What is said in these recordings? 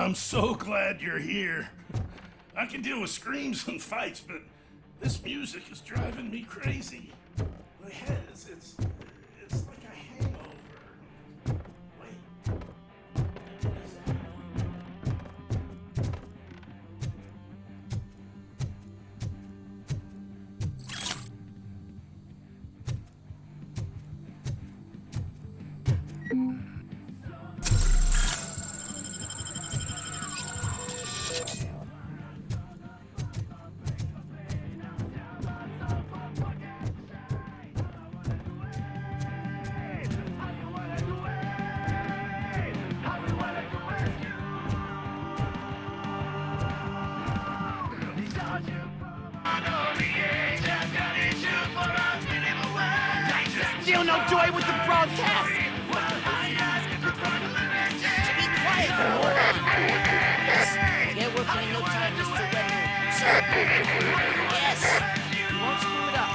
I'm so glad you're here. I can deal with screams and fights, but this music is driving me crazy. My head is, it's like a hangover. Wait. What is that? Still no joy with the broadcast! Be quiet! Yes, get working in no time, Mr. Redmond. Sir. Yes! You won't screw it up.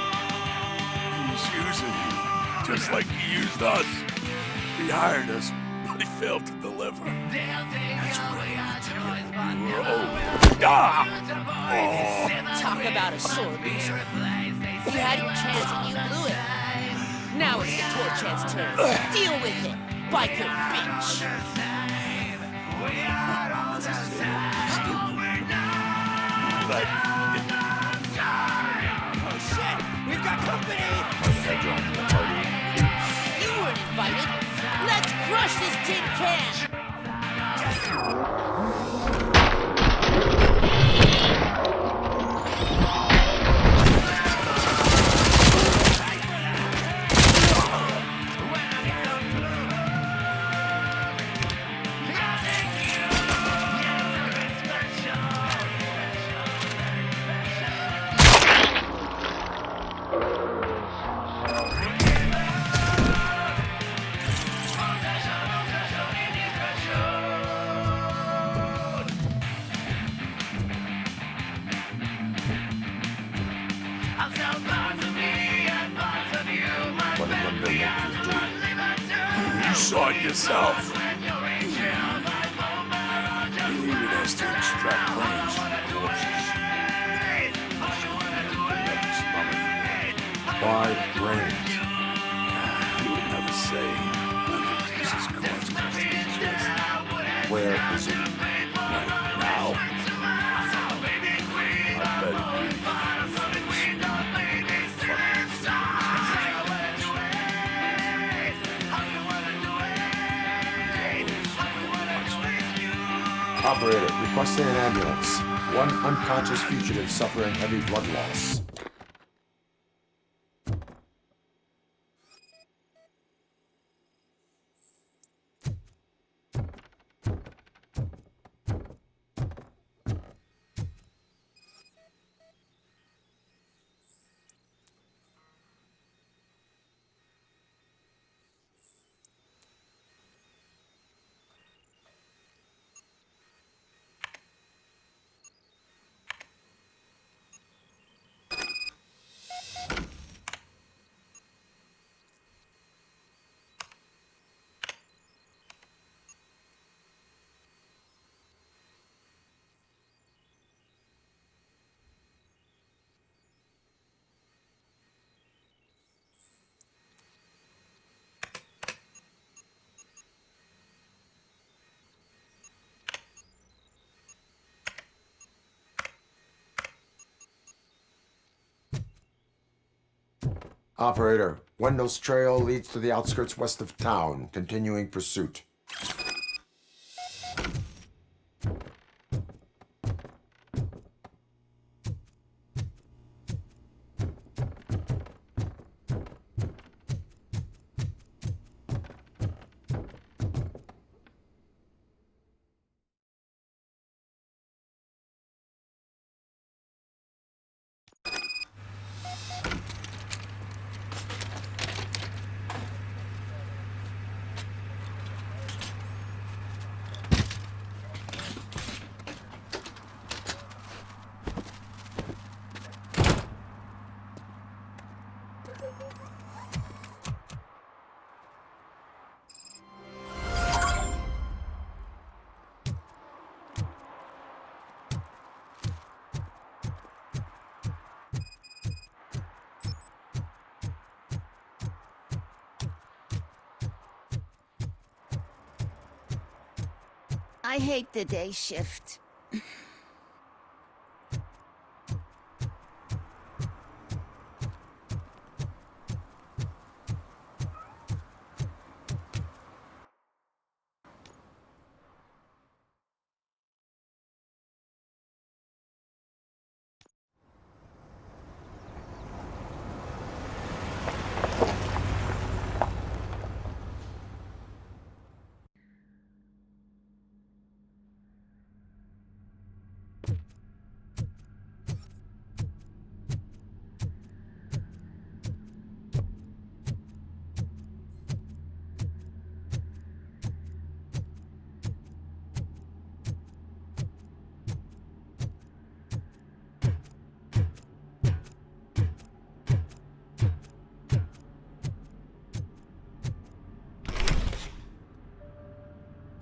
He's using you, just like he used us. He hired us, but he failed to deliver. Talk about a sore loser. You had your chance and you blew it. Now it's the tour chance turn. Deal with it, biker bitch. Oh shit, we've got company. You weren't invited. Let's crush this tin can. You saw it yourself. You needed us to extract brains from corpses. Why brains? You would never say. This is caused us to exist. Where is it? Right now. I bet it be. Operator, requesting an ambulance. One unconscious fugitive suffering heavy blood loss. Operator, Wendell's trail leads to the outskirts west of town, continuing pursuit. I hate the day shift.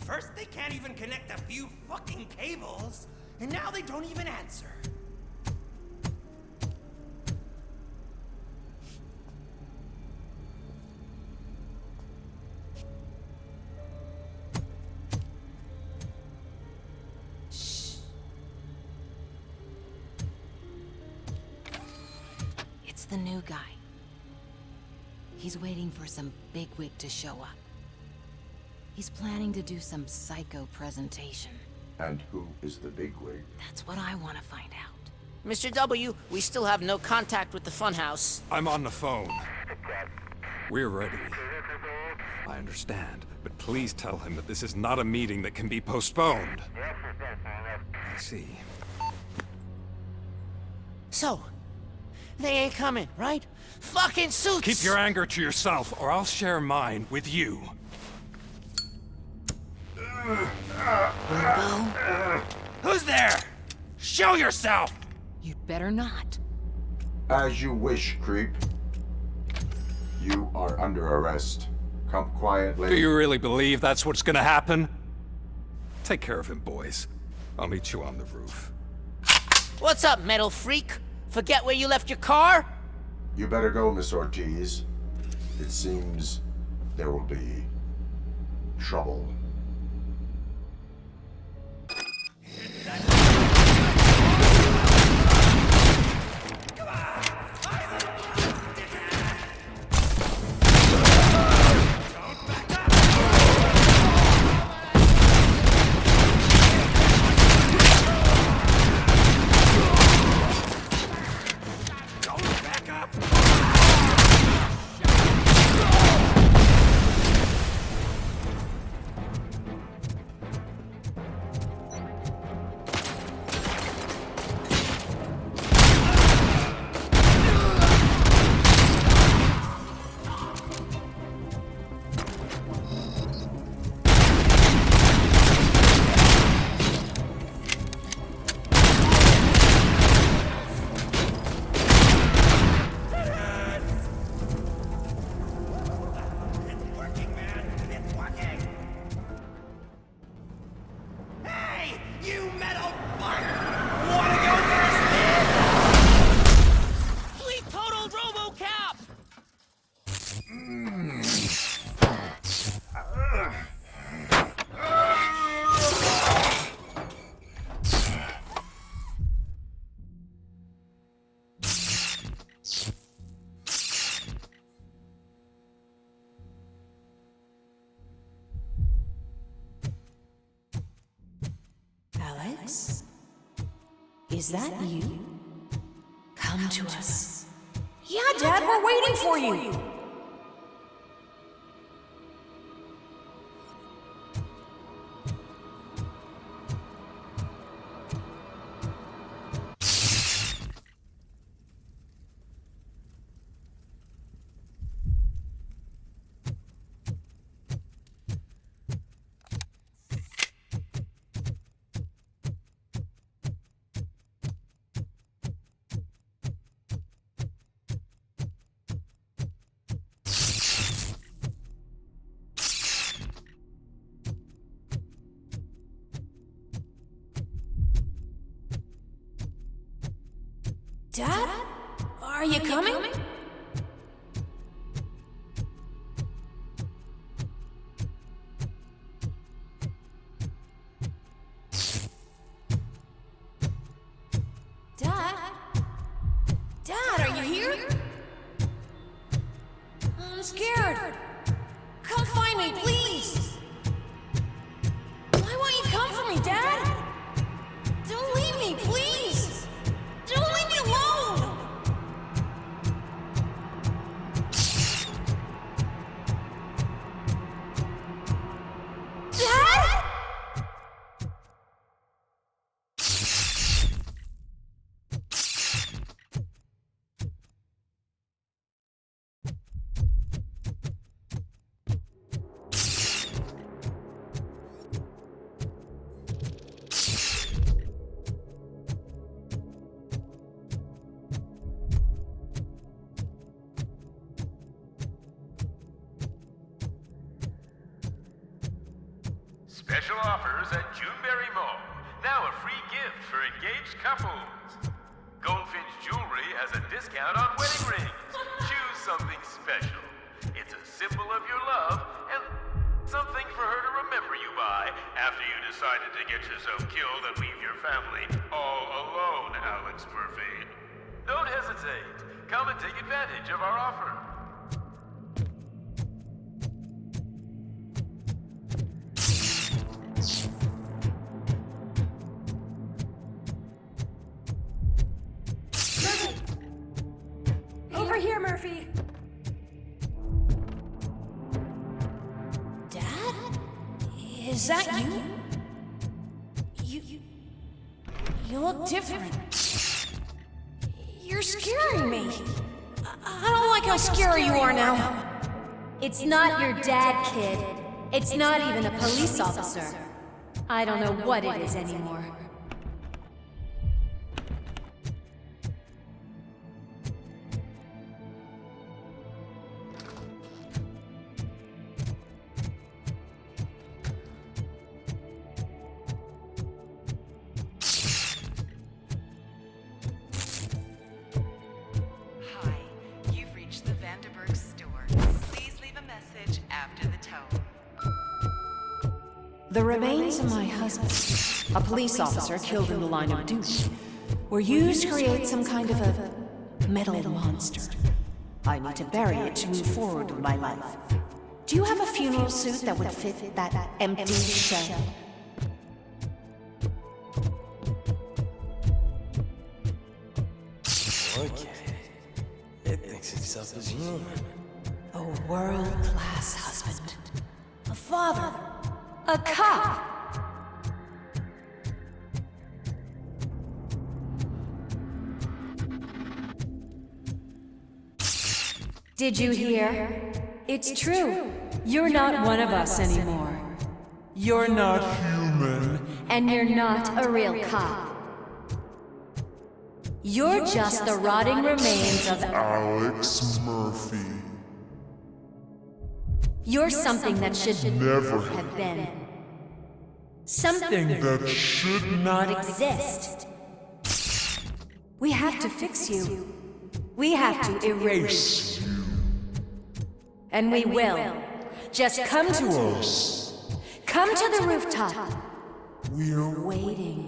First, they can't even connect a few fucking cables, and now they don't even answer. Shh. It's the new guy. He's waiting for some bigwig to show up. He's planning to do some psycho presentation. And who is the bigwig? That's what I want to find out. Mr. W, we still have no contact with the funhouse. I'm on the phone. We're ready. I understand, but please tell him that this is not a meeting that can be postponed. I see. So, they ain't coming, right? Fucking suits! Keep your anger to yourself, or I'll share mine with you. Who's there? Show yourself! You'd better not. As you wish, creep. You are under arrest. Come quietly. Do you really believe that's what's gonna happen? Take care of him, boys. I'll meet you on the roof. What's up, metal freak? Forget where you left your car? You better go, Miss Ortiz. It seems there will be trouble. Alex? Is that you? Come to us. Yeah, Dad, we're waiting for you. Dad? Are you coming? Special offers at Juneberry Mall. Now a free gift for engaged couples. Goldfinch Jewelry has a discount on wedding rings. Choose something special. It's a symbol of your love and something for her to remember you by after you decided to get yourself killed and leave your family all alone, Alex Murphy. Don't hesitate. Come and take advantage of our offer. Over here, Murphy. Dad? Is that you? You look different. You're scaring me. I don't like how scary you are now. It's not your dad, kid. It's not even a police officer. I don't know what it is anymore. The remains of my husband, a police officer killed in the line of duty, were used to create some kind of a metal monster. I need to bury it to move forward with my life. Do you have a funeral suit that would fit that empty shell? Okay. It thinks itself as human. A world-class husband. A father. A cop! Did you hear? It's true. You're not one of us anymore. You're not human. And you're not a real cop. You're just the rotting remains of Alex Murphy. You're something that should Never have been. Something that should not exist. We have to fix you. We have to erase you. And we will. Just come to us. Come to the rooftop. We're Waiting.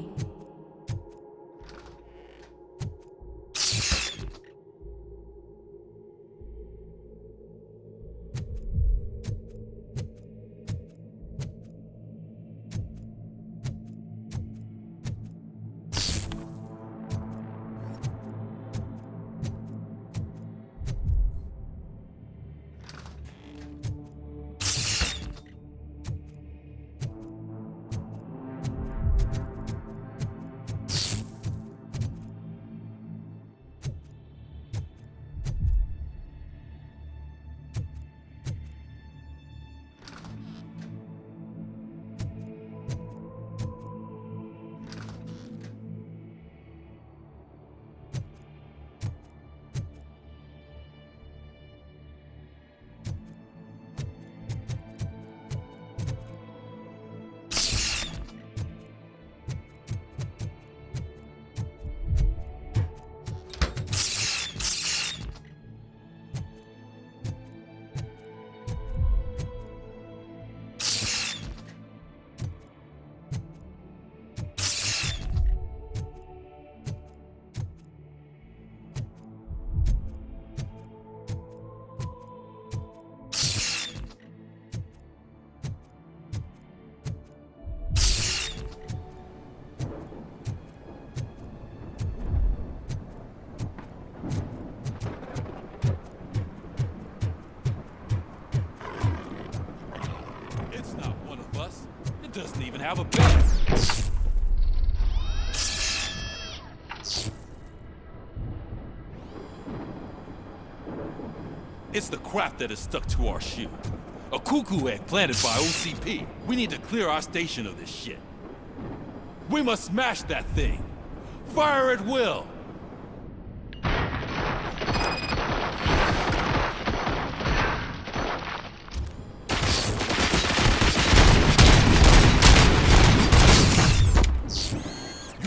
Doesn't even have a bed. It's the crap that is stuck to our shoe. A cuckoo egg planted by OCP. We need to clear our station of this shit. We must smash that thing. Fire at will.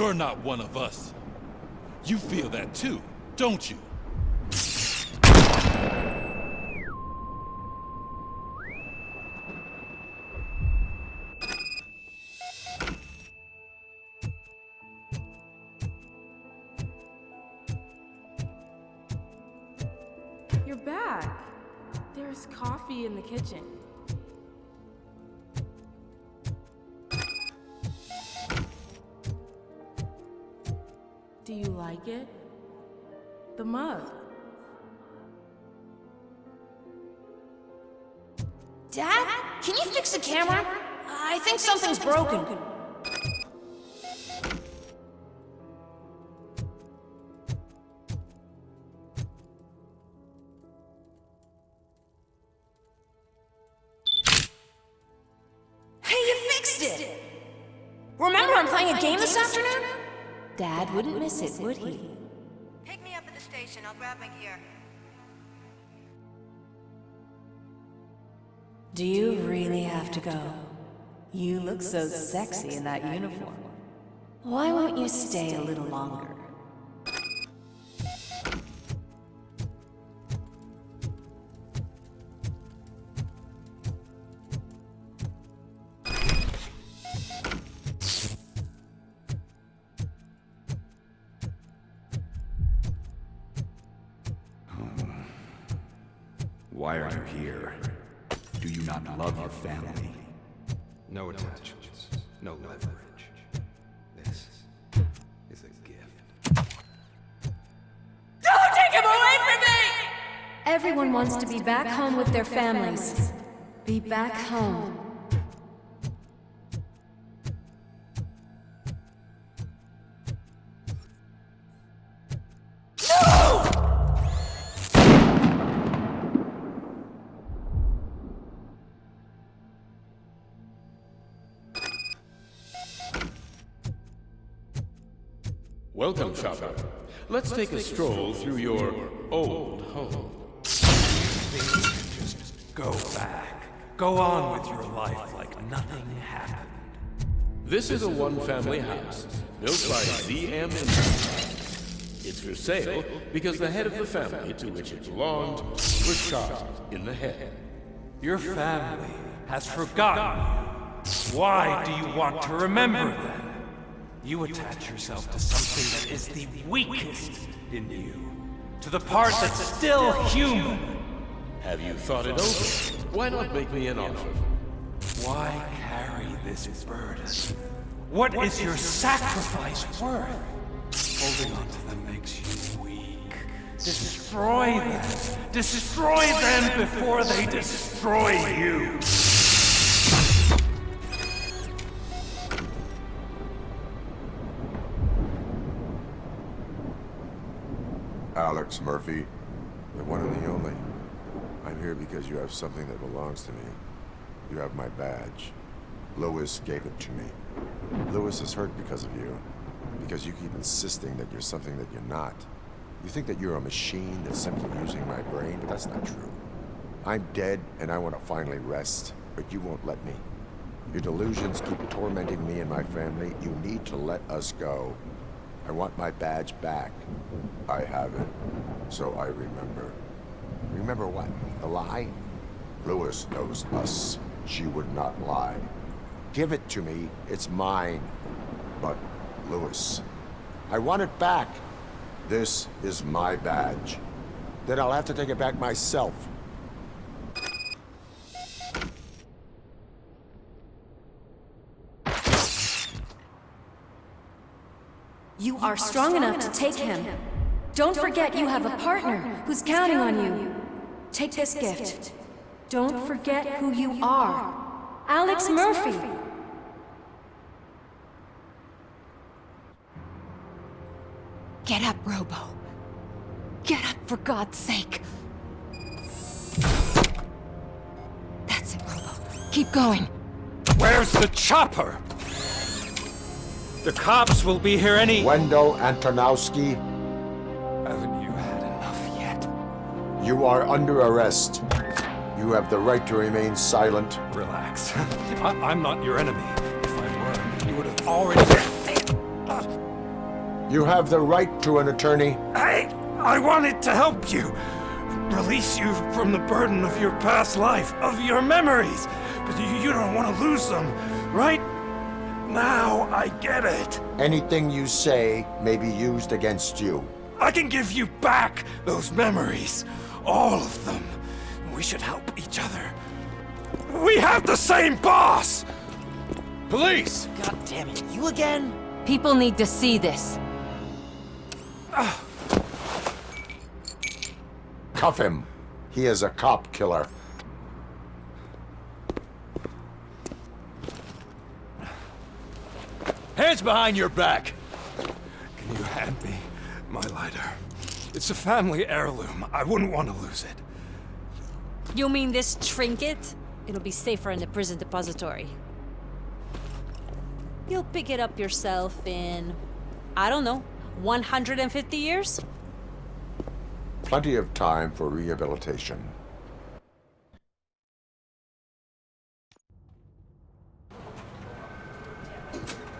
You're not one of us. You feel that too, don't you? You're back. There's coffee in the kitchen. Do you like it? The mug. Dad? Can you fix the camera? I think something's broken. Hey, you fixed it! Remember I'm playing a game this afternoon? Dad wouldn't miss it, would he? Pick me up at the station. I'll grab my gear. Do you really have to go? You look so sexy in that uniform. Why won't you stay a little longer? Why are you here? Do you not love your family? No attachments, no leverage. This is a gift. Don't take him away from me! Everyone wants to be back home with their families. Be back home. Welcome, shopper. Let's take a stroll through your old home. Just go back. Go on with your life like nothing happened. This is a one-family house built by ZM Industries. It's for sale because the head of the family to which it belonged was shot in the head. Your family has forgotten you. Why do you want to remember them? You attach yourself to something that is the weakest in you. To the part that's still human. Have you thought it over? Why not make me an offer? Why carry this burden? What is your sacrifice worth? Holding on to them makes you weak. Destroy them. Destroy them before they destroy you. Alex Murphy, the one and the only. I'm here because you have something that belongs to me. You have my badge. Lewis gave it to me. Lewis is hurt because of you. Because you keep insisting that you're something that you're not. You think that you're a machine that's simply using my brain, but that's not true. I'm dead, and I want to finally rest, but you won't let me. Your delusions keep tormenting me and my family. You need to let us go. I want my badge back. I have it, so I remember. Remember what? The lie? Lewis knows us. She would not lie. Give it to me. It's mine. But, Lewis, I want it back. This is my badge. Then I'll have to take it back myself. You are strong enough to take him. Don't forget you have a partner who's counting on you. Take this gift. Don't forget who you are. Alex Murphy. Get up, Robo. Get up, for God's sake. That's it, Robo. Keep going. Where's the chopper? The cops will be here any— Wendell Antonowski. Haven't you had enough yet? You are under arrest. You have the right to remain silent. Relax. I'm not your enemy. If I were, you would have already— You have the right to an attorney. I wanted to help you. Release you from the burden of your past life, of your memories. But you don't want to lose them, right? Now I get it. Anything you say may be used against you. I can give you back those memories. All of them. We should help each other. We have the same boss! Police! God damn it, you again? People need to see this. Cuff him. He is a cop killer. Hands behind your back! Can you hand me my lighter? It's a family heirloom. I wouldn't want to lose it. You mean this trinket? It'll be safer in the prison depository. You'll pick it up yourself in, I don't know, 150 years? Plenty of time for rehabilitation.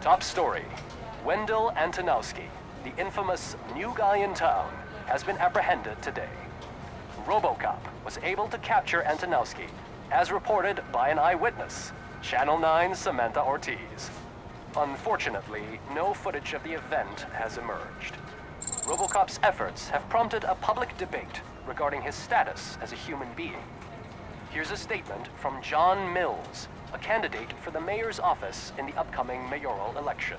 Top story. Wendell Antonowski, the infamous new guy in town, has been apprehended today. ROBOCOP was able to capture Antonowski, as reported by an eyewitness, Channel 9's Samantha Ortiz. Unfortunately, no footage of the event has emerged. ROBOCOP's efforts have prompted a public debate regarding his status as a human being. Here's a statement from John Mills, a candidate for the mayor's office in the upcoming mayoral election.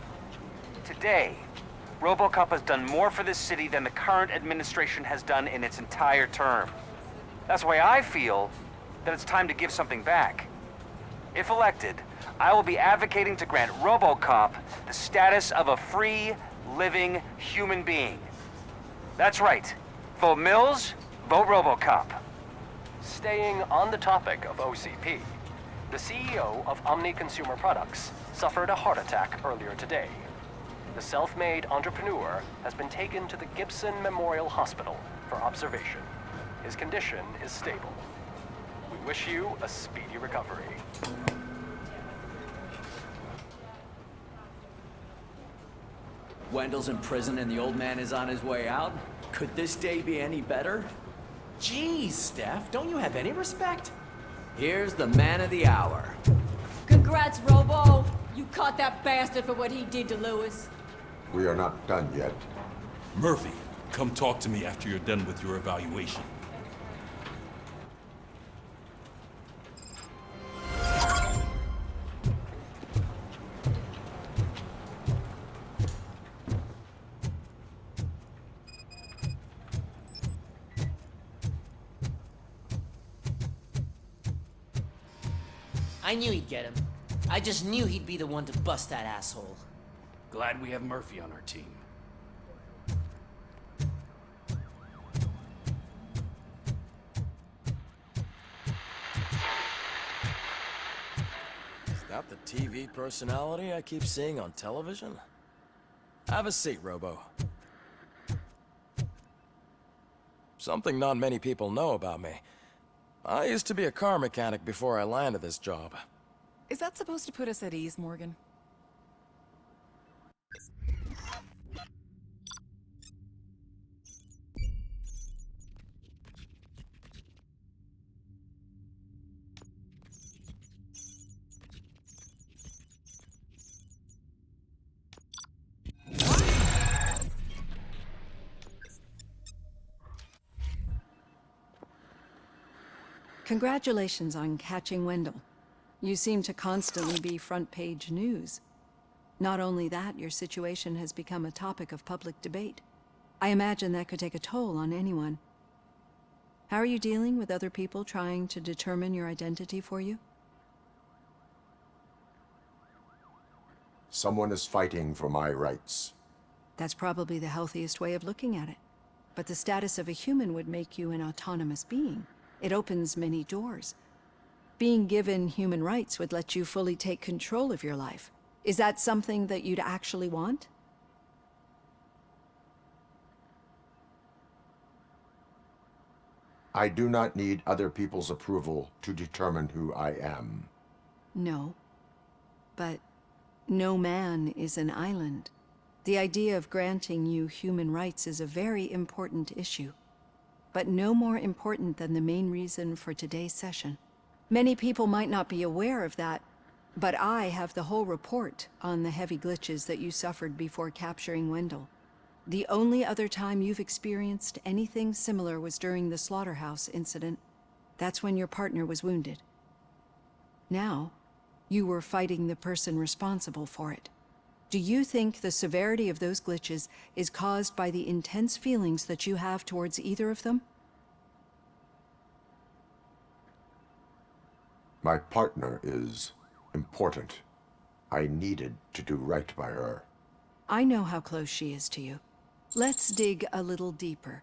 Today, ROBOCOP has done more for this city than the current administration has done in its entire term. That's why I feel that it's time to give something back. If elected, I will be advocating to grant ROBOCOP the status of a free, living human being. That's right. Vote Mills, vote ROBOCOP. Staying on the topic of OCP, the CEO of Omni Consumer Products suffered a heart attack earlier today. The self-made entrepreneur has been taken to the Gibson Memorial Hospital for observation. His condition is stable. We wish you a speedy recovery. Wendell's in prison and the old man is on his way out? Could this day be any better? Jeez, Steph, don't you have any respect? Here's the man of the hour. Congrats, Robo! You caught that bastard for what he did to Lewis. We are not done yet. Murphy, come talk to me after you're done with your evaluation. I knew he'd get him. I just knew he'd be the one to bust that asshole. Glad we have Murphy on our team. Is that the TV personality I keep seeing on television? Have a seat, Robo. Something not many people know about me. I used to be a car mechanic before I landed this job. Is that supposed to put us at ease, Morgan? Congratulations on catching Wendell. You seem to constantly be front-page news. Not only that, your situation has become a topic of public debate. I imagine that could take a toll on anyone. How are you dealing with other people trying to determine your identity for you? Someone is fighting for my rights. That's probably the healthiest way of looking at it. But the status of a human would make you an autonomous being. It opens many doors. Being given human rights would let you fully take control of your life. Is that something that you'd actually want? I do not need other people's approval to determine who I am. No. But no man is an island. The idea of granting you human rights is a very important issue, but no more important than the main reason for today's session. Many people might not be aware of that, but I have the whole report on the heavy glitches that you suffered before capturing Wendell. The only other time you've experienced anything similar was during the slaughterhouse incident. That's when your partner was wounded. Now, you were fighting the person responsible for it. Do you think the severity of those glitches is caused by the intense feelings that you have towards either of them? My partner is important. I needed to do right by her. I know how close she is to you. Let's dig a little deeper.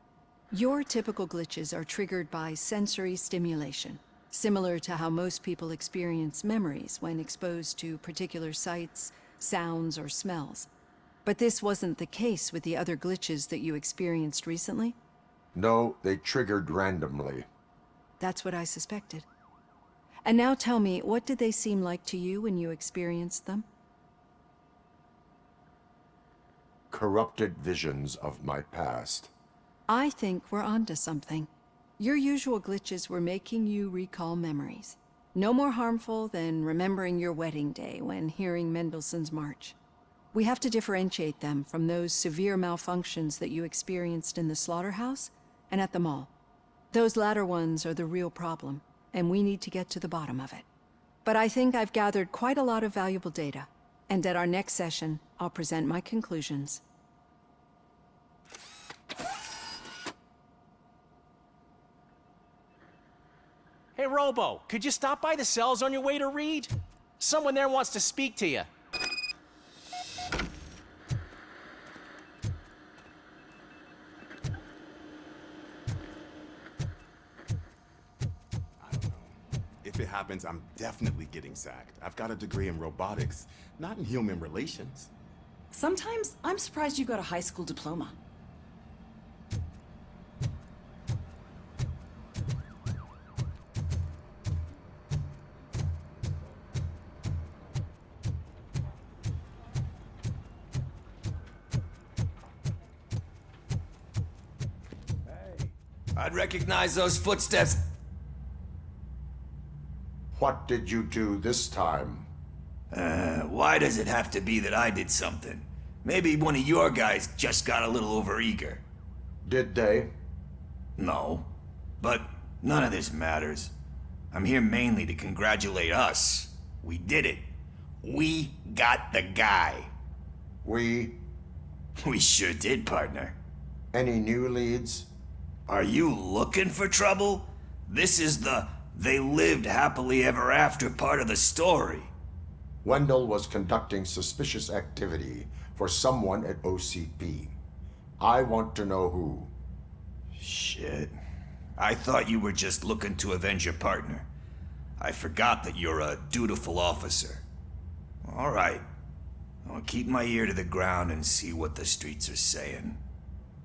Your typical glitches are triggered by sensory stimulation, similar to how most people experience memories when exposed to particular sights, sounds, or smells. But this wasn't the case with the other glitches that you experienced recently? No, they triggered randomly. That's what I suspected. And now tell me, what did they seem like to you when you experienced them? Corrupted visions of my past. I think we're onto something. Your usual glitches were making you recall memories. No more harmful than remembering your wedding day when hearing Mendelssohn's March. We have to differentiate them from those severe malfunctions that you experienced in the slaughterhouse and at the mall. Those latter ones are the real problem, and we need to get to the bottom of it. But I think I've gathered quite a lot of valuable data, and at our next session, I'll present my conclusions. Hey, Robo, could you stop by the cells on your way to read? Someone there wants to speak to you. If it happens, I'm definitely getting sacked. I've got a degree in robotics, not in human relations. Sometimes I'm surprised you got a high school diploma. I'd recognize those footsteps. What did you do this time? Why does it have to be that I did something? Maybe one of your guys just got a little overeager. Did they? No. But none of this matters. I'm here mainly to congratulate us. We did it. We got the guy. We sure did, partner. Any new leads? Are you looking for trouble? This is the they lived happily ever after part of the story. Wendell was conducting suspicious activity for someone at OCP. I want to know who. Shit. I thought you were just looking to avenge your partner. I forgot that you're a dutiful officer. All right. I'll keep my ear to the ground and see what the streets are saying.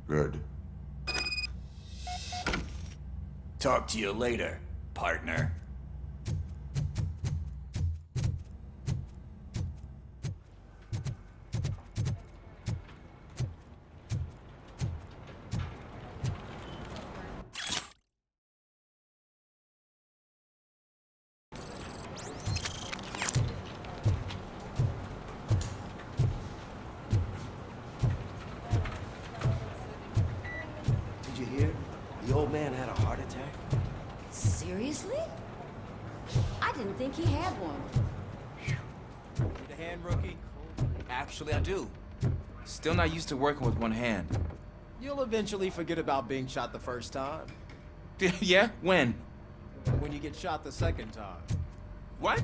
Good. Talk to you later, partner. Did you hear? The old man had a heart attack. Seriously? I didn't think he had one. Need a hand, rookie? Actually, I do. Still not used to working with one hand. You'll eventually forget about being shot the first time. Yeah? When? When you get shot the second time. What?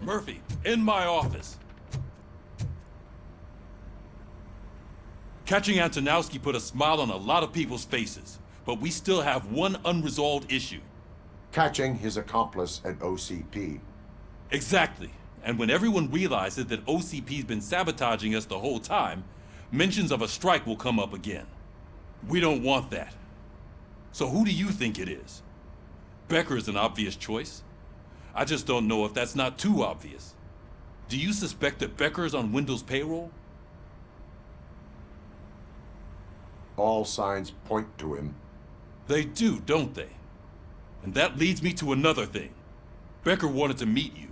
Murphy, in my office. Catching Antonowski put a smile on a lot of people's faces, but we still have one unresolved issue. Catching his accomplice at OCP. Exactly. And when everyone realizes that OCP's been sabotaging us the whole time, mentions of a strike will come up again. We don't want that. So who do you think it is? Becker is an obvious choice. I just don't know if that's not too obvious. Do you suspect that Becker's on Wendell's payroll? All signs point to him. They do, don't they? And that leads me to another thing. Becker wanted to meet you.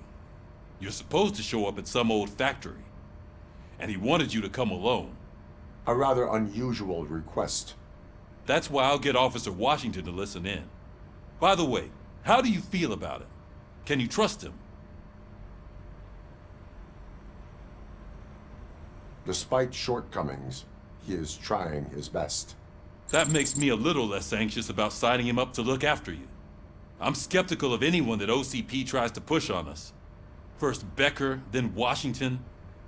You're supposed to show up at some old factory. And he wanted you to come alone. A rather unusual request. That's why I'll get Officer Washington to listen in. By the way, how do you feel about it? Can you trust him? Despite shortcomings, he is trying his best. That makes me a little less anxious about signing him up to look after you. I'm skeptical of anyone that OCP tries to push on us. First Becker, then Washington,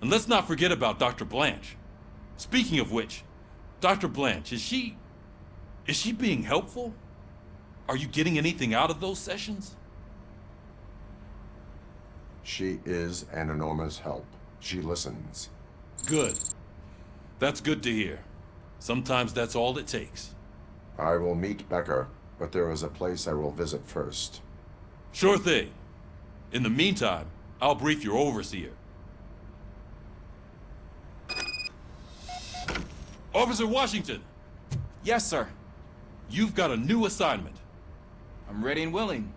and let's not forget about Dr. Blanche. Speaking of which, Dr. Blanche, is she being helpful? Are you getting anything out of those sessions? She is an enormous help. She listens. Good. That's good to hear. Sometimes that's all it takes. I will meet Becker, but there is a place I will visit first. Sure thing. In the meantime, I'll brief your overseer. Officer Washington! Yes, sir. You've got a new assignment. I'm ready and willing.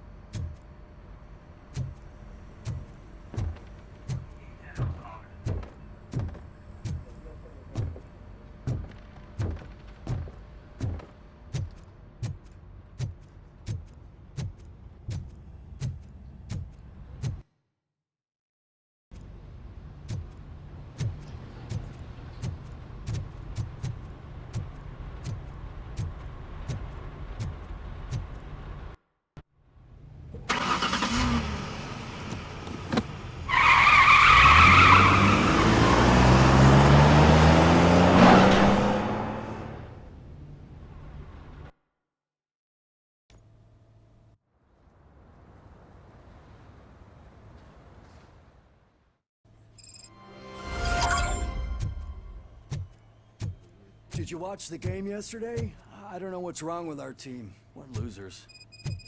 Did you watch the game yesterday? I don't know what's wrong with our team. We're losers.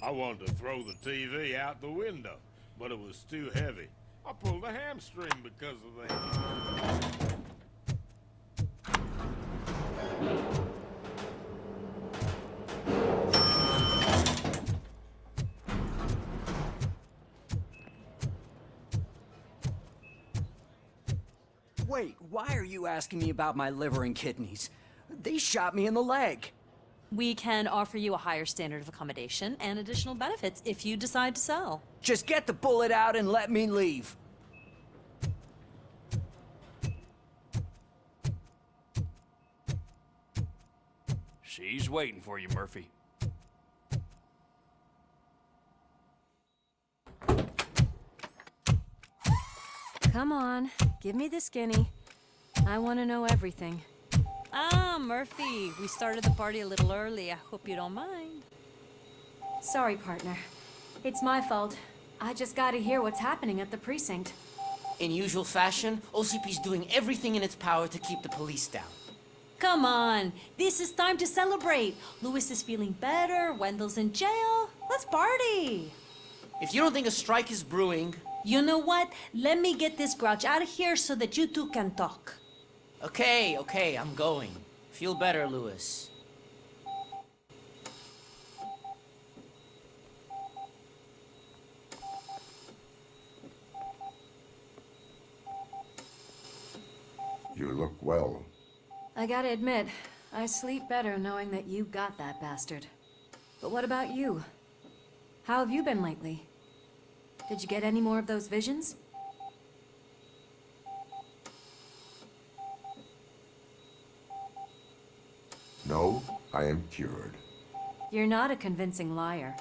I wanted to throw the TV out the window, but it was too heavy. I pulled a hamstring because of that. Wait, why are you asking me about my liver and kidneys? They shot me in the leg. We can offer you a higher standard of accommodation and additional benefits if you decide to sell. Just get the bullet out and let me leave. She's waiting for you, Murphy. Come on, give me the skinny. I want to know everything. Ah, Murphy, we started the party a little early. I hope you don't mind. Sorry, partner. It's my fault. I just gotta hear what's happening at the precinct. In usual fashion, OCP's doing everything in its power to keep the police down. Come on, this is time to celebrate. Lewis is feeling better, Wendell's in jail. Let's party. If you don't think a strike is brewing... You know what? Let me get this grouch out of here so that you two can talk. Okay, I'm going. Feel better, Lewis. You look well. I gotta admit, I sleep better knowing that you got that bastard. But what about you? How have you been lately? Did you get any more of those visions? No, I am cured. You're not a convincing liar.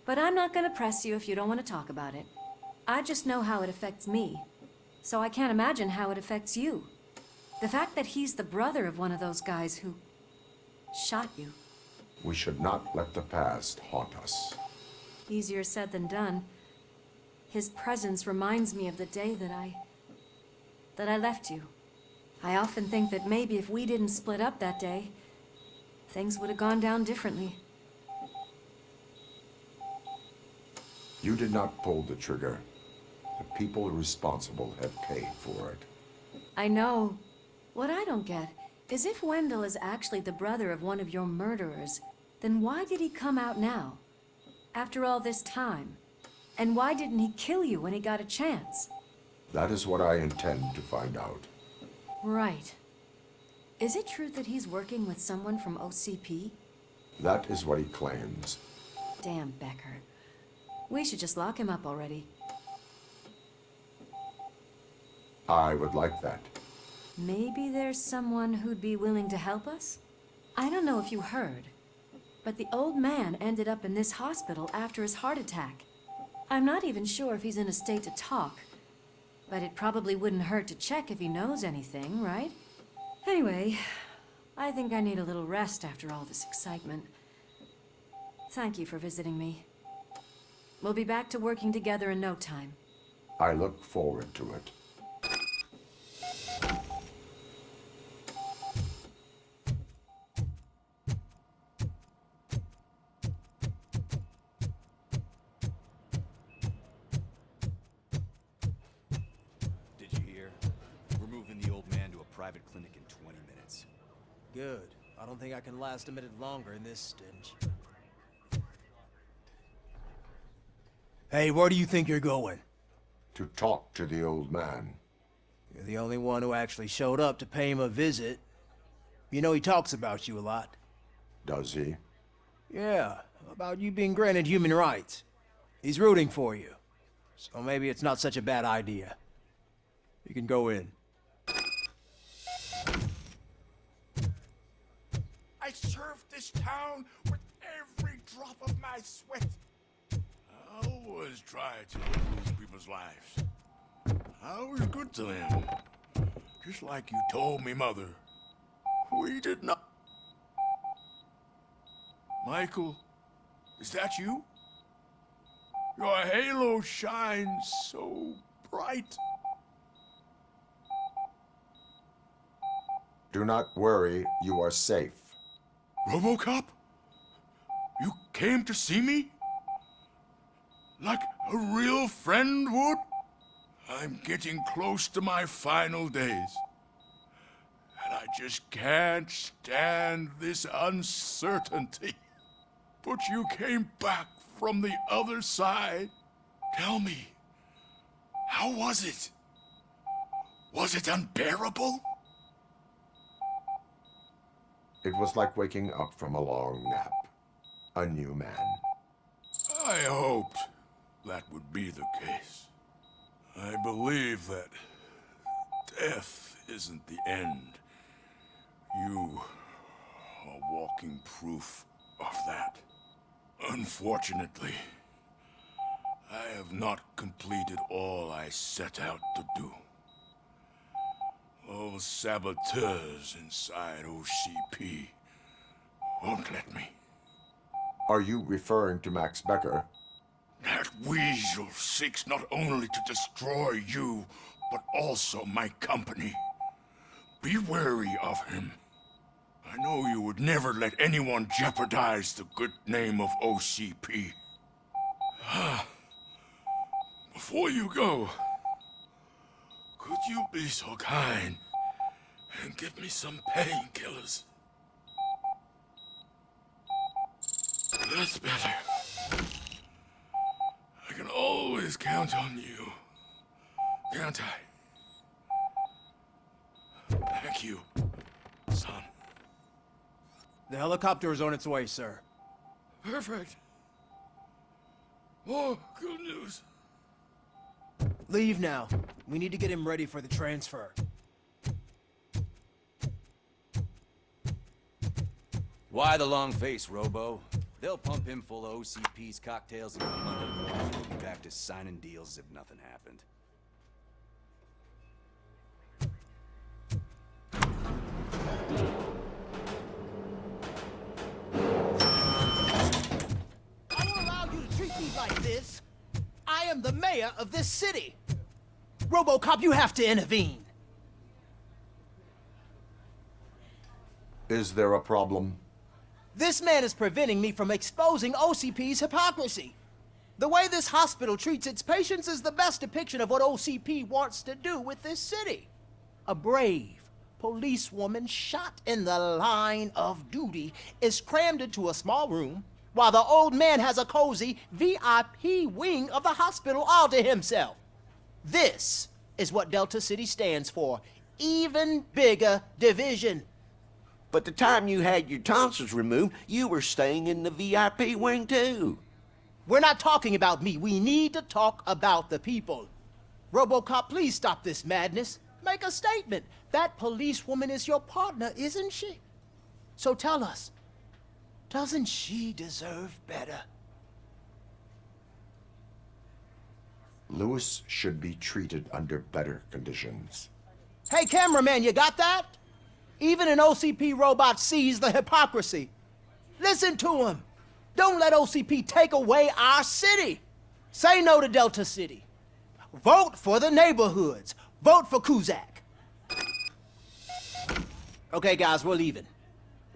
But I'm not gonna press you if you don't want to talk about it. I just know how it affects me. So I can't imagine how it affects you. The fact that he's the brother of one of those guys who shot you. We should not let the past haunt us. Easier said than done. His presence reminds me of the day that I left you. I often think that maybe if we didn't split up that day, things would have gone down differently. You did not pull the trigger. The people responsible have paid for it. I know. What I don't get is if Wendell is actually the brother of one of your murderers, then why did he come out now? After all this time? And why didn't he kill you when he got a chance? That is what I intend to find out. Right. Is it true that he's working with someone from OCP? That is what he claims. Damn Becker. We should just lock him up already. I would like that. Maybe there's someone who'd be willing to help us? I don't know if you heard, but the old man ended up in this hospital after his heart attack. I'm not even sure if he's in a state to talk, but it probably wouldn't hurt to check if he knows anything, right? Anyway, I think I need a little rest after all this excitement. Thank you for visiting me. We'll be back to working together in no time. I look forward to it. Did you hear? We're moving the old man to a private clinic in 20 minutes. Good. I don't think I can last a minute longer in this stench. Hey, where do you think you're going? To talk to the old man. You're the only one who actually showed up to pay him a visit. You know he talks about you a lot. Does he? Yeah, about you being granted human rights. He's rooting for you. So maybe it's not such a bad idea. You can go in. I served this town with every drop of my sweat. I always try to improve people's lives. I was good to them. Just like you told me, Mother. We did not... Michael, is that you? Your halo shines so bright. Do not worry, you are safe. RoboCop? You came to see me? Like a real friend would? I'm getting close to my final days. And I just can't stand this uncertainty. But you came back from the other side. Tell me, how was it? Was it unbearable? It was like waking up from a long nap. A new man. I hoped that would be the case. I believe that death isn't the end. You are walking proof of that. Unfortunately, I have not completed all I set out to do. Those saboteurs inside OCP won't let me. Are you referring to Max Becker? That weasel seeks not only to destroy you, but also my company. Be wary of him. I know you would never let anyone jeopardize the good name of OCP. Before you go, could you be so kind and give me some painkillers? That's better. I can always count on you, can't I? Thank you, son. The helicopter is on its way, sir. Perfect. Oh, good news. Leave now. We need to get him ready for the transfer. Why the long face, Robo? They'll pump him full of OCP's cocktails and come Monday morning. We'll be back to signing deals as if nothing happened. I don't allow you to treat me like this. I am the mayor of this city. RoboCop, you have to intervene. Is there a problem? This man is preventing me from exposing OCP's hypocrisy. The way this hospital treats its patients is the best depiction of what OCP wants to do with this city. A brave policewoman shot in the line of duty is crammed into a small room while the old man has a cozy VIP wing of the hospital all to himself. This is what Delta City stands for. Even bigger division. But the time you had your tonsils removed, you were staying in the VIP wing too. We're not talking about me. We need to talk about the people. RoboCop, please stop this madness. Make a statement. That policewoman is your partner, isn't she? So tell us, doesn't she deserve better? Lewis should be treated under better conditions. Hey, cameraman, you got that? Even an OCP robot sees the hypocrisy. Listen to him. Don't let OCP take away our city. Say no to Delta City. Vote for the neighborhoods. Vote for Kuzak. Okay, guys, we're leaving.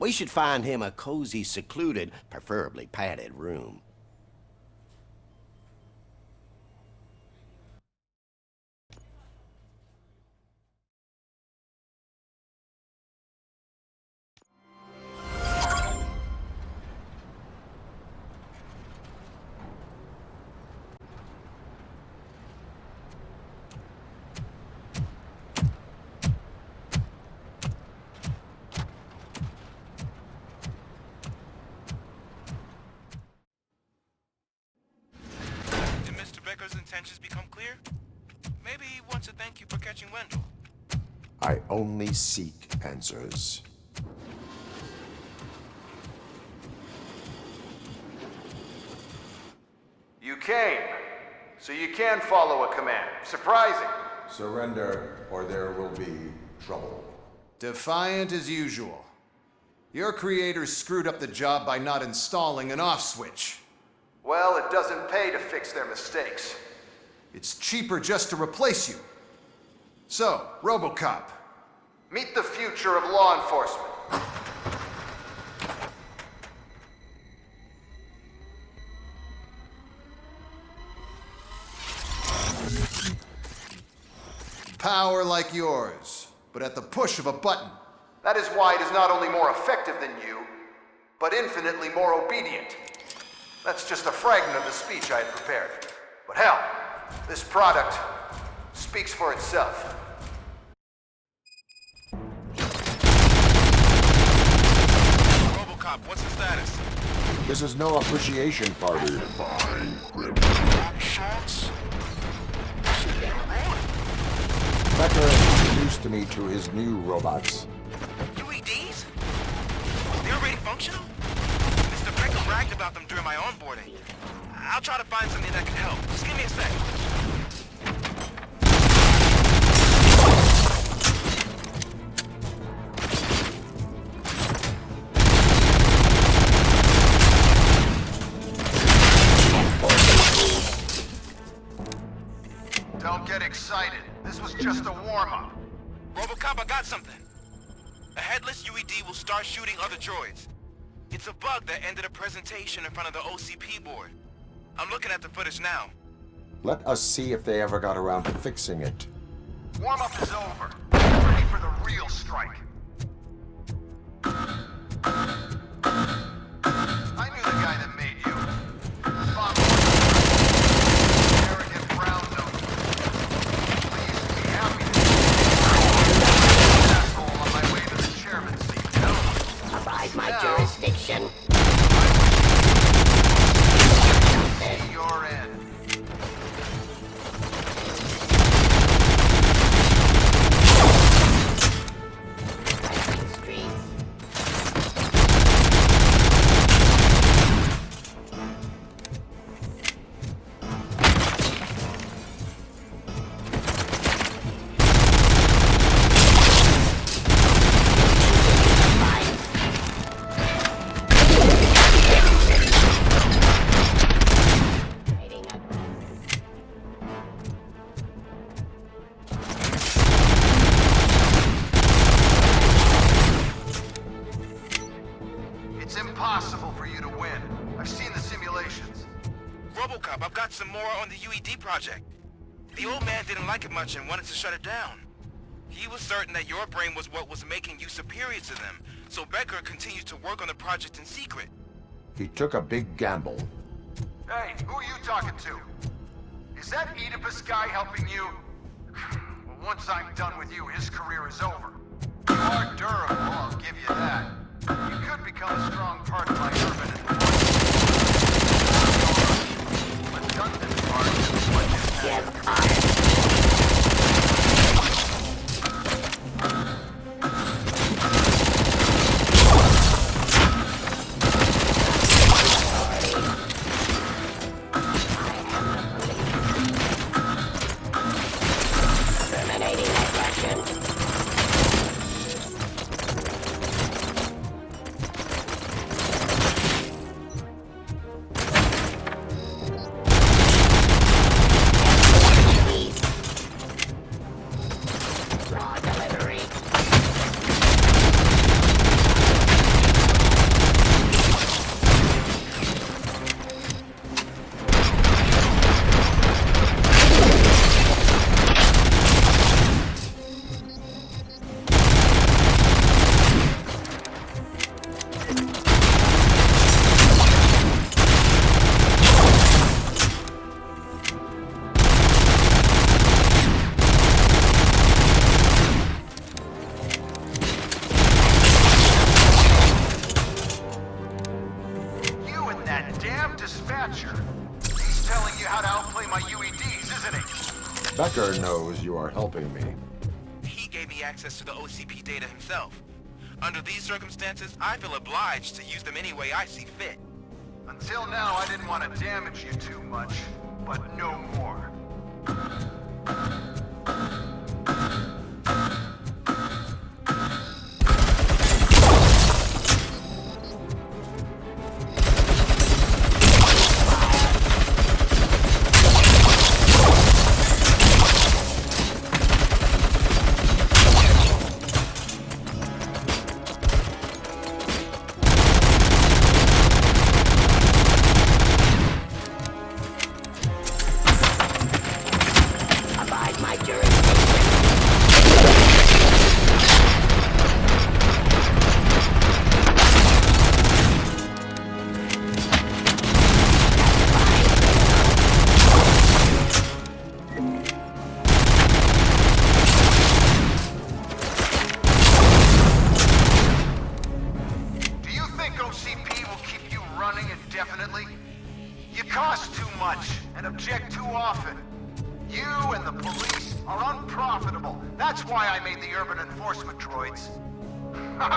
We should find him a cozy, secluded, preferably padded room. Intentions become clear? Maybe he wants to thank you for catching Wendell. I only seek answers. You came, so you can follow a command. Surprising. Surrender, or there will be trouble. Defiant as usual. Your creators screwed up the job by not installing an off switch. Well, it doesn't pay to fix their mistakes. It's cheaper just to replace you. So, RoboCop, meet the future of law enforcement. Power like yours, but at the push of a button. That is why it is not only more effective than you, but infinitely more obedient. That's just a fragment of the speech I had prepared. But hell, this product speaks for itself. RoboCop, what's the status? This is no appreciation party. Shots? Becker introduced to me to his new robots. UEDs? They're already functional? Mr. Becker bragged about them during my onboarding. I'll try to find something that can help. Just give me a sec. Don't get excited. This was just a warm-up. RoboCop, I got something. A headless UED will start shooting other droids. It's a bug that ended a presentation in front of the OCP board. I'm looking at the footage now. Let us see if they ever got around to fixing it. Warm-up is over. Get ready for the real strike. I knew the guy that made you. Bob. Arrogant brown nose. I used to be happy to asshole on my way to the chairman's seat. No. Abide my jurisdiction. Your end. ROBOCOP, I've got some more on the UED project. The old man didn't like it much and wanted to shut it down. He was certain that your brain was what was making you superior to them, so Becker continued to work on the project in secret. He took a big gamble. Hey, who are you talking to? Is that Oedipus guy helping you? Well, once I'm done with you, his career is over. You are durable, I'll give you that. You could become a strong part of my urban enforcement. Redundant part is what you have. Becker knows you are helping me. He gave me access to the OCP data himself. Under these circumstances, I feel obliged to use them any way I see fit. Until now, I didn't want to damage you too much, but no more.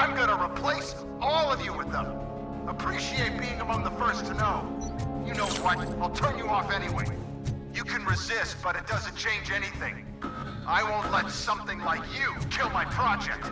I'm gonna replace all of you with them. Appreciate being among the first to know. You know what? I'll turn you off anyway. You can resist, but it doesn't change anything. I won't let something like you kill my project.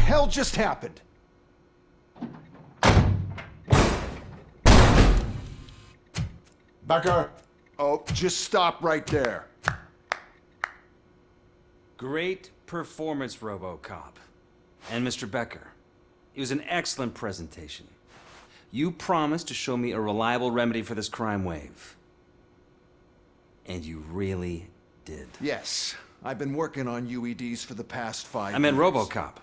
hell just happened? Becker! Oh, just stop right there. Great performance, RoboCop. And Mr. Becker, it was an excellent presentation. You promised to show me a reliable remedy for this crime wave. And you really did. Yes, I've been working on UEDs for the past 5 years. I meant RoboCop.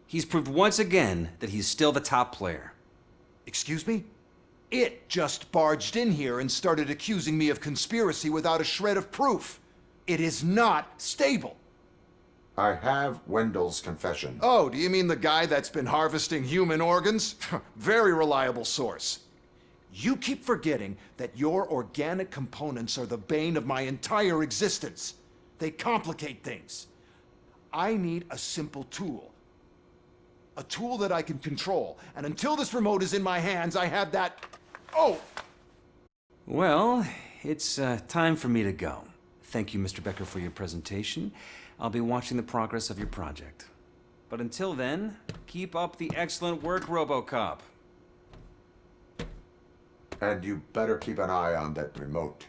He's proved once again that he's still the top player. Excuse me? It just barged in here and started accusing me of conspiracy without a shred of proof. It is not stable. I have Wendell's confession. Oh, do you mean the guy that's been harvesting human organs? Very reliable source. You keep forgetting that your organic components are the bane of my entire existence. They complicate things. I need a simple tool. A tool that I can control. And until this remote is in my hands, I have that... Oh! Well, it's time for me to go. Thank you, Mr. Becker, for your presentation. I'll be watching the progress of your project. But until then, keep up the excellent work, RoboCop. And you better keep an eye on that remote.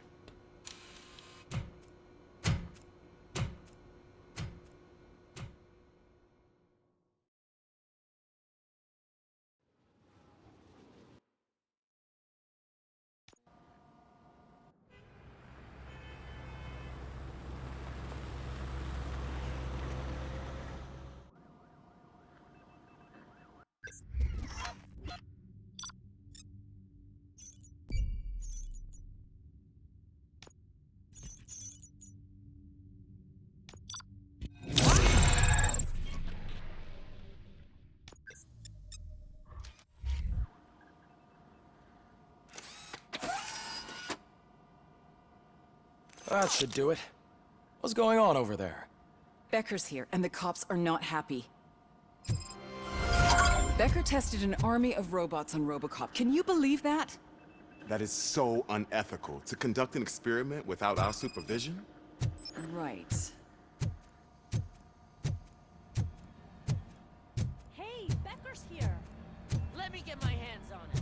That should do it. What's going on over there? Becker's here, and the cops are not happy. Becker tested an army of robots on RoboCop. Can you believe that? That is so unethical. To conduct an experiment without our supervision? Right. Hey, Becker's here. Let me get my hands on it.